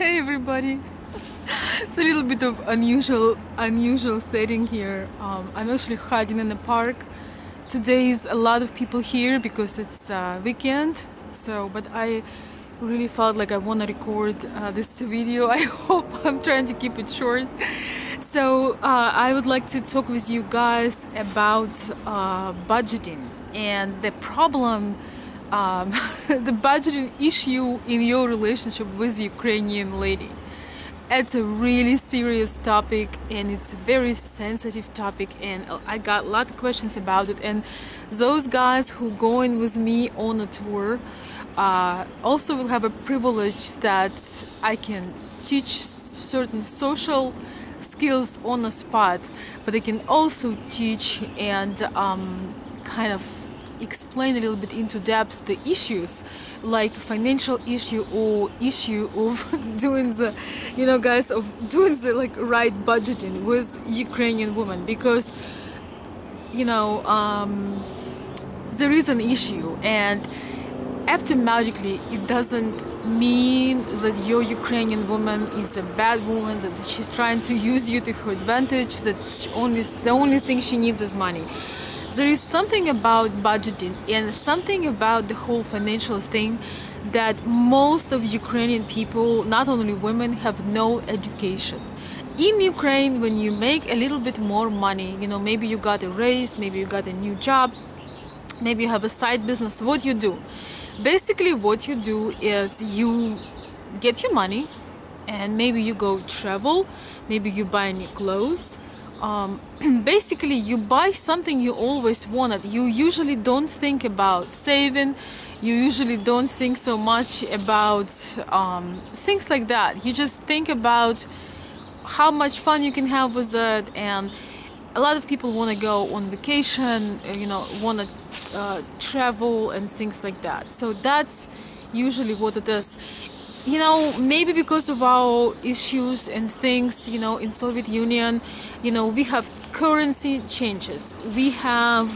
Hey everybody! It's a little bit of unusual setting here. I'm actually hiding in the park. Today is a lot of people here because it's weekend. But I really felt like I want to record this video. I hope I'm trying to keep it short. I would like to talk with you guys about budgeting and the problem. The budgeting issue in your relationship with the Ukrainian lady. It's a really serious topic and it's a very sensitive topic, and I got a lot of questions about it. And those guys who going with me on a tour also will have a privilege that I can teach certain social skills on the spot, but I can also teach and kind of explain a little bit into depth the issues, like financial issue or issue of doing the, guys, of doing the right budgeting with Ukrainian women, because there is an issue, and automatically it doesn't mean that your Ukrainian woman is a bad woman, that she's trying to use you to her advantage, that the only thing she needs is money. There is something about budgeting and something about the whole financial thing that most of Ukrainian people, not only women, have no education. In Ukraine, when you make a little bit more money, maybe you got a raise, maybe you got a new job, maybe you have a side business, what you do? Basically, what you do is you get your money and maybe you go travel, maybe you buy new clothes. Basically you buy something you always wanted. You usually don't think about saving, you usually don't think so much about things like that. You just think about how much fun you can have with it, and a lot of people want to go on vacation, want to travel and things like that. So that's usually what it is. Maybe because of our issues and things, in Soviet Union, we have currency changes, we have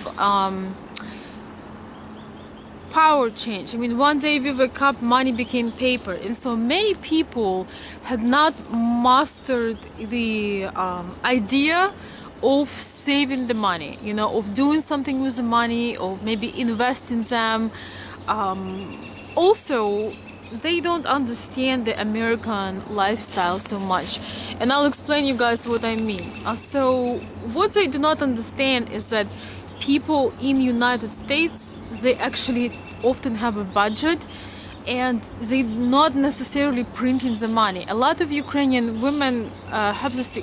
power change. One day we wake up, money became paper, and so many people had not mastered the idea of saving the money, of doing something with the money, or maybe investing them. Also, they don't understand the American lifestyle so much, and I'll explain you guys what I mean. So what they do not understand is that people in United States, they actually often have a budget and they not necessarily printing the money. A lot of Ukrainian women have this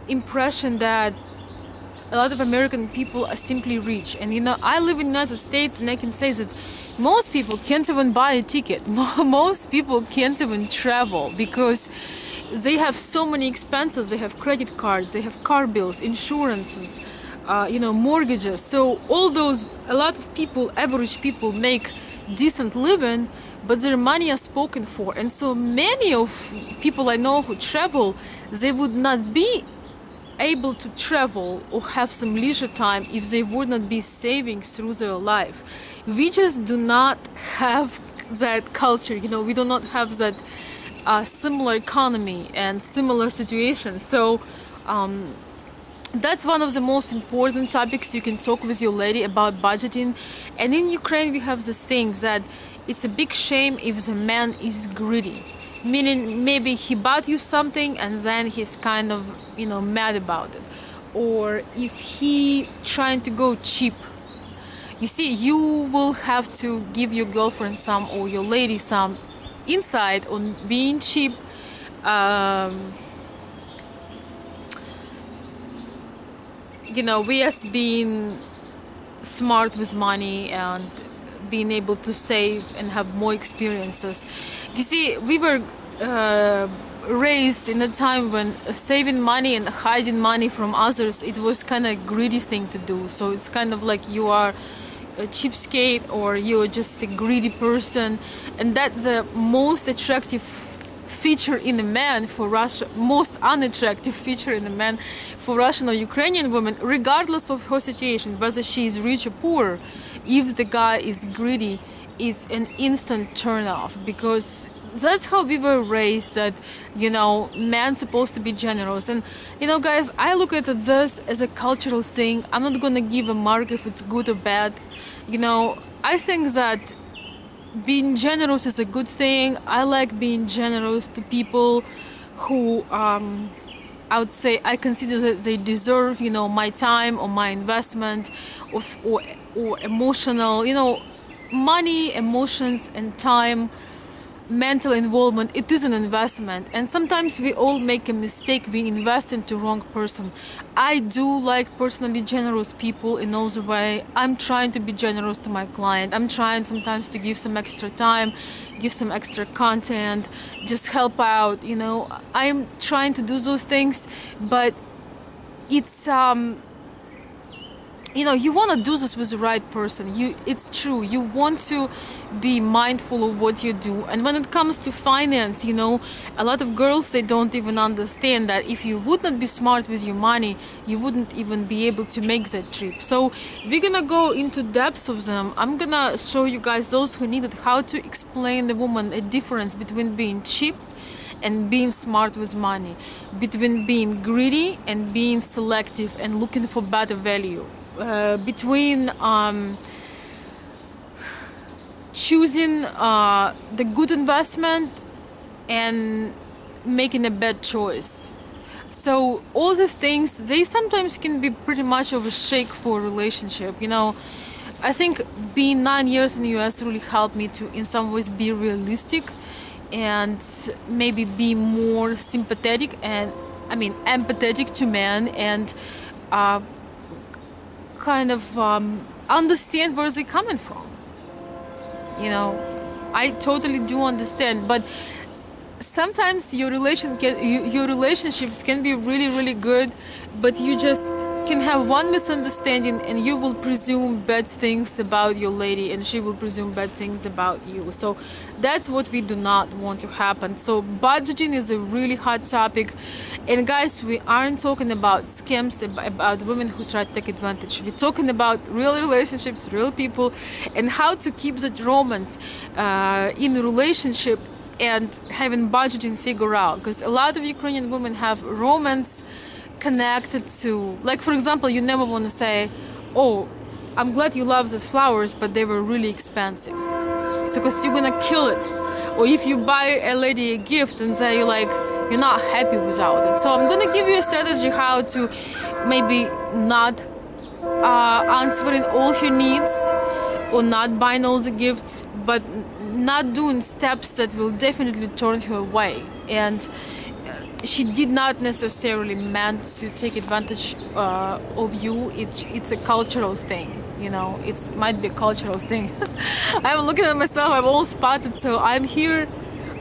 impression that a lot of American people are simply rich, and I live in the United States and I can say that most people can't even buy a ticket. Most people can't even travel because they have so many expenses. They have credit cards, they have car bills, insurances, mortgages. So all those, a lot of people, average people, make decent living, but their money is spoken for. And so many of people I know who travel, they would not be able to travel or have some leisure time if they would not be saving through their life. We just do not have that culture, we do not have that similar economy and similar situation. So that's one of the most important topics you can talk with your lady about budgeting. And in Ukraine we have this thing that it's a big shame if the man is greedy, meaning maybe he bought you something and then he's kind of mad about it, or if he trying to go cheap. You see, you will have to give your girlfriend some, or your lady some, insight on being cheap. We as being smart with money and being able to save and have more experiences. You see, we were raised in a time when saving money and hiding money from others, it was kind of a greedy thing to do. So it's kind of like you are a cheapskate or you're just a greedy person, and that's the most attractive feature in a man for Russia, most unattractive feature in a man for Russian or Ukrainian women, regardless of her situation, whether she is rich or poor. If the guy is greedy, it's an instant turn off, because that's how we were raised, that, you know, man's supposed to be generous. And, you know, guys, I look at this as a cultural thing. I'm not gonna give a mark if it's good or bad. You know, I think that being generous is a good thing. I like being generous to people who I would say I consider that they deserve, you know, my time or my investment, or emotional, you know, money, emotions, and time, mental involvement. It is an investment, and sometimes we all make a mistake. We invest into wrong person. I do like personally generous people in those way. I'm trying to be generous to my client. I'm trying sometimes to give some extra time, give some extra content, just help out, you know. I'm trying to do those things, but it's you know, you want to do this with the right person. It's true, you want to be mindful of what you do. And when it comes to finance, you know, a lot of girls, they don't even understand that if you would not be smart with your money, you wouldn't even be able to make that trip. So we're gonna go into depths of them. I'm gonna show you guys, those who need it, how to explain the woman a difference between being cheap and being smart with money, between being greedy and being selective and looking for better value, between choosing the good investment and making a bad choice. So all these things, they sometimes can be pretty much of a shake for a relationship, you know. I think being 9 years in the US really helped me to in some ways be realistic and maybe be more sympathetic and empathetic to men, and kind of understand where they're coming from. You know, I totally do understand, but sometimes your relationships can be really good, but you just can have one misunderstanding and you will presume bad things about your lady and she will presume bad things about you. So that's what we do not want to happen. So budgeting is a really hot topic, and guys, we aren't talking about scams, about women who try to take advantage. We're talking about real relationships, real people, and how to keep that romance in a relationship and having budgeting figure out. Because a lot of Ukrainian women have romance connected to, like, for example, you never want to say, oh, I'm glad you love these flowers, but they were really expensive. So because you're gonna kill it. Or if you buy a lady a gift and say you're not happy without it. So I'm gonna give you a strategy how to maybe not answering all her needs or not buying all the gifts, but not doing steps that will definitely turn her away. And she did not necessarily meant to take advantage of you. It's a cultural thing, you know. It might be a cultural thing. I'm looking at myself, I'm all spotted. So I'm here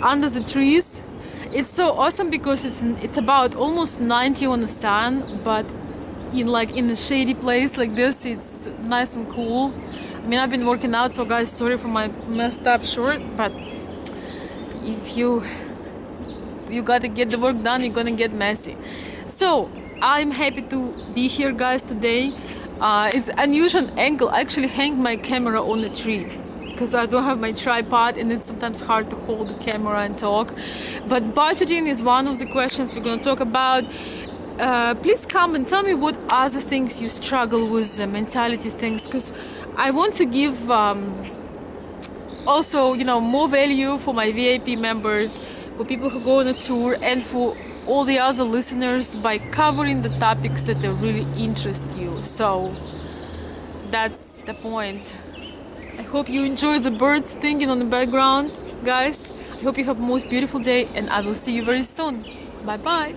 under the trees. It's so awesome because it's about almost 90 on the sun, but in a shady place like this, it's nice and cool. I mean, I've been working out, so guys, sorry for my messed up shirt, but if you gotta get the work done, you're gonna get messy. So I'm happy to be here, guys, today. It's unusual angle. I actually hang my camera on a tree because I don't have my tripod and it's sometimes hard to hold the camera and talk. But budgeting is one of the questions we're gonna talk about. Please come and tell me what other things you struggle with, mentality things, because I want to give also, you know, more value for my VIP members, for people who go on a tour, and for all the other listeners by covering the topics that really interest you. So that's the point. I hope you enjoy the birds singing on the background, guys. I hope you have the most beautiful day, and I will see you very soon. Bye bye.